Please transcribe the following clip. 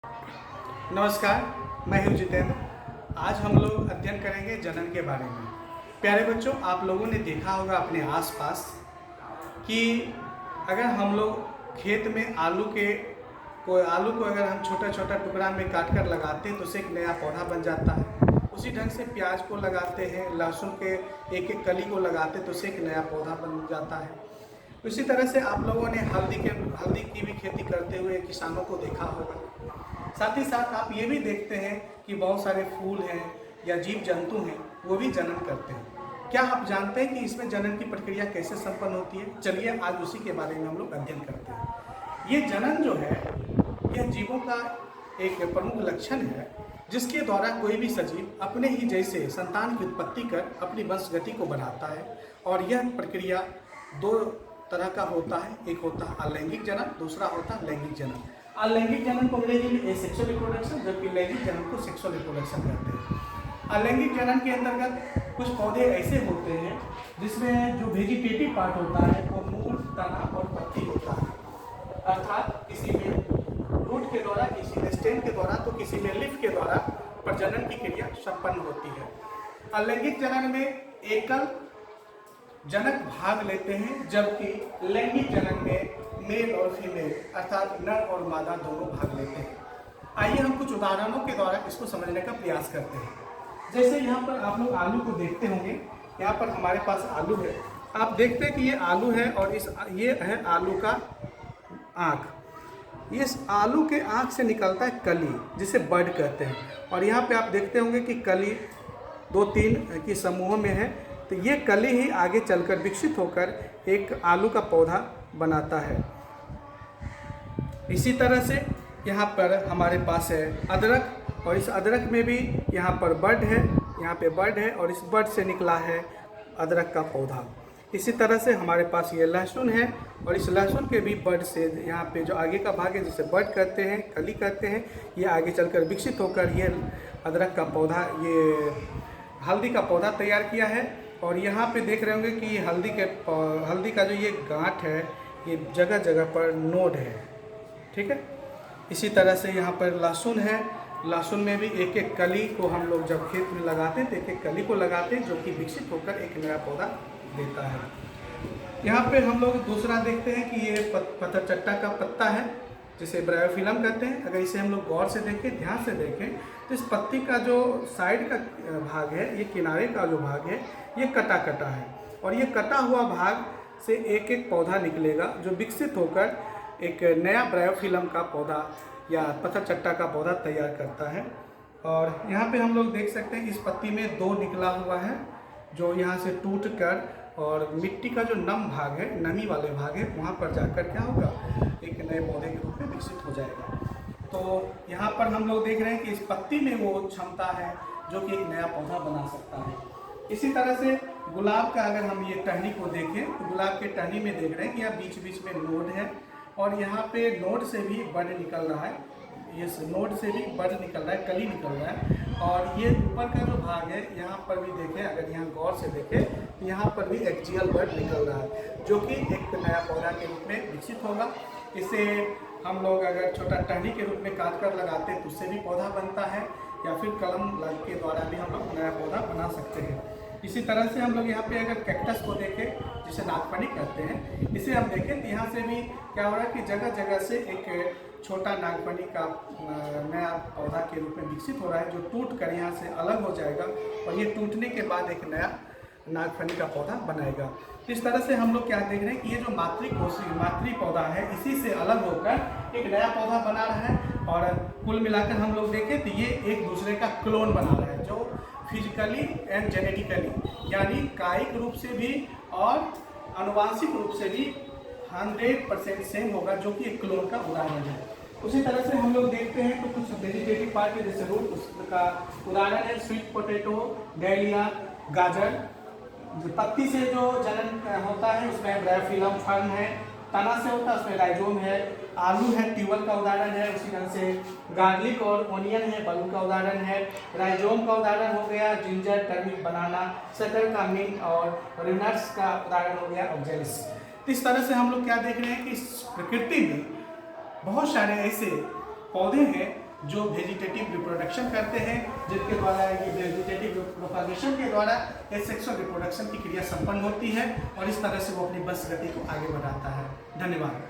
नमस्कार, मैं हूं जितेंद्र। आज हम लोग अध्ययन करेंगे जनन के बारे में। प्यारे बच्चों, आप लोगों ने देखा होगा अपने आसपास कि अगर हम लोग खेत में आलू को अगर हम छोटा छोटा टुकड़ा में काट कर लगाते हैं तो उससे एक नया पौधा बन जाता है। उसी ढंग से प्याज को लगाते हैं, लहसुन के एक एक कली को लगाते हैं तो उससे एक नया पौधा बन जाता है। इसी तरह से आप लोगों ने हल्दी की भी खेती करते हुए किसानों को देखा होगा। साथ ही साथ आप ये भी देखते हैं कि बहुत सारे फूल हैं या जीव जंतु हैं, वो भी जनन करते हैं। क्या आप जानते हैं कि इसमें जनन की प्रक्रिया कैसे संपन्न होती है? चलिए आज उसी के बारे में हम लोग अध्ययन करते हैं। ये जनन जो है, यह जीवों का एक प्रमुख लक्षण है जिसके द्वारा कोई भी सजीव अपने ही जैसे संतान की उत्पत्ति कर अपनी वंशगति को बढ़ाता है। और यह प्रक्रिया दो तरह का होता है, एक होता है अलैंगिक जनन, दूसरा होता है लैंगिक जनन। अलैंगिक जनन को अंग्रेजी में एसेक्सुअल रिप्रोडक्शन, जबकि लैंगिक जनन को सेक्सुअल रिप्रोडक्शन कहते हैं। अलैंगिक जनन के अंतर्गत कुछ पौधे ऐसे होते हैं जिसमें जो वेजिटेटिव पार्ट होता है वो मूल, तना और पत्ती होता है। अर्थात किसी में रूट के द्वारा, किसी में स्टेम के द्वारा तो किसी में लीफ के द्वारा प्रजनन की क्रिया संपन्न होती है। अलैंगिक जनन में एकल जनक भाग लेते हैं, जबकि लैंगिक जनन में मेल और फीमेल अर्थात नर और मादा दोनों भाग लेते हैं। आइए हम कुछ उदाहरणों के द्वारा इसको समझने का प्रयास करते हैं। जैसे यहाँ पर आप लोग आलू को देखते होंगे, यहाँ पर हमारे पास आलू है। आप देखते हैं कि ये आलू है और ये है आलू का आँख। इस आलू के आँख से निकलता है कली, जिसे बड कहते हैं। और यहाँ पे आप देखते होंगे कि कली 2-3 की समूहों में है, तो ये कली ही आगे चलकर विकसित होकर एक आलू का पौधा बनाता है। इसी तरह से यहाँ पर हमारे पास है अदरक, और इस अदरक में भी यहाँ पर बड है, यहाँ पे बड है और इस बड से निकला है अदरक का पौधा। इसी तरह से हमारे पास ये लहसुन है, और इस लहसुन के भी बड से यहाँ पे जो आगे का भाग है जिसे बड कहते हैं, कली कहते हैं, ये आगे चलकर विकसित होकर ये अदरक का पौधा, ये हल्दी का पौधा तैयार किया है। और यहाँ पे देख रहे होंगे कि हल्दी का जो ये गांठ है, ये जगह जगह पर नोड है, ठीक है। इसी तरह से यहाँ पर लहसुन है, लहसुन में भी एक एक कली को हम लोग जब खेत में लगाते हैं तो एक एक कली को लगाते हैं, जो कि विकसित होकर एक नया पौधा देता है। यहाँ पे हम लोग दूसरा देखते हैं कि ये पत्थरचट्टा का पत्ता है, जिसे ब्रायोफिलम कहते हैं। अगर इसे हम लोग गौर से देखें, ध्यान से देखें, तो इस पत्ती का जो साइड का भाग है, ये किनारे का जो भाग है, ये कटा कटा है, और ये कटा हुआ भाग से एक एक पौधा निकलेगा जो विकसित होकर एक नया ब्रायोफिलम का पौधा या पत्थरचट्टा का पौधा तैयार करता है। और यहाँ पे हम लोग देख सकते हैं इस पत्ती में 2 निकला हुआ है, जो यहाँ से टूट कर और मिट्टी का जो नम भाग है, नमी वाले भाग है, वहाँ पर जाकर क्या होगा, एक नए पौधे के रूप में विकसित हो जाएगा। तो यहाँ पर हम लोग देख रहे हैं कि इस पत्ती में वो क्षमता है जो कि एक नया पौधा बना सकता है। इसी तरह से गुलाब का अगर हम ये टहनी को देखें तो गुलाब के टहनी में देख रहे हैं कि यहाँ बीच बीच में नोड है, और यहाँ पे नोड से भी बड निकल रहा है, ये नोड से भी बड निकल रहा है, कली निकल रहा है। और ये ऊपर का जो भाग है, यहाँ पर भी देखें, अगर यहाँ गौर से देखें तो यहाँ पर भी एक्जियल बड निकल रहा है, जो कि एक नया पौधा के रूप में विकसित होगा। इसे हम लोग अगर छोटा टहनी के रूप में काट कर लगाते हैं तो उससे भी पौधा बनता है, या फिर कलम के द्वारा भी हम लोग नया पौधा बना सकते हैं। इसी तरह से हम लोग यहाँ पे अगर कैक्टस को देखें, जिसे नागफनी कहते हैं, इसे हम देखें तो यहाँ से भी क्या हो रहा है कि जगह जगह से एक छोटा नागफनी का नया पौधा के रूप में विकसित हो रहा है, जो टूट कर यहाँ से अलग हो जाएगा, और ये टूटने के बाद एक नया नागफनी का पौधा बनाएगा। इस तरह से हम लोग क्या देख रहे हैं कि ये जो मातृ पौधा है, इसी से अलग होकर एक नया पौधा बना रहा है। और कुल मिलाकर हम लोग देखें तो ये एक दूसरे का क्लोन बना रहा है, जो फिजिकली एंड जेनेटिकली, यानी कायिक रूप से भी और आनुवांशिक रूप से भी 100% सेम होगा, जो कि एक क्लोन का उदाहरण है। उसी तरह से हम लोग देखते हैं तो कुछ वेजिटेटिव पार्ट है, जैसे रूट, उसका उदाहरण है स्वीट पोटैटो, डैलिया, गाजर। पत्ती से जो जनन होता है उसमें ब्रायोफिलम फर्न है, तना से होता है उसमें राइजोम है, आलू है, ट्यूबल का उदाहरण है। उसी तरह से गार्लिक और ओनियन है, बलू का उदाहरण है। राइजोम का उदाहरण हो गया जिंजर, टर्मिक, बनाना। शक्कर का मिंट और रिनट्स का उदाहरण हो गया ऑक्जेलिस। इस तरह से हम लोग क्या देख रहे हैं कि प्रकृति में बहुत सारे ऐसे पौधे हैं जो वेजिटेटिव रिप्रोडक्शन करते हैं, जिनके द्वारा ये वेजिटेटिव प्रोपागेशन के द्वारा एसेक्सुअल रिप्रोडक्शन की क्रिया संपन्न होती है और इस तरह से वो अपनी वंश गति को आगे बढ़ाता है। धन्यवाद।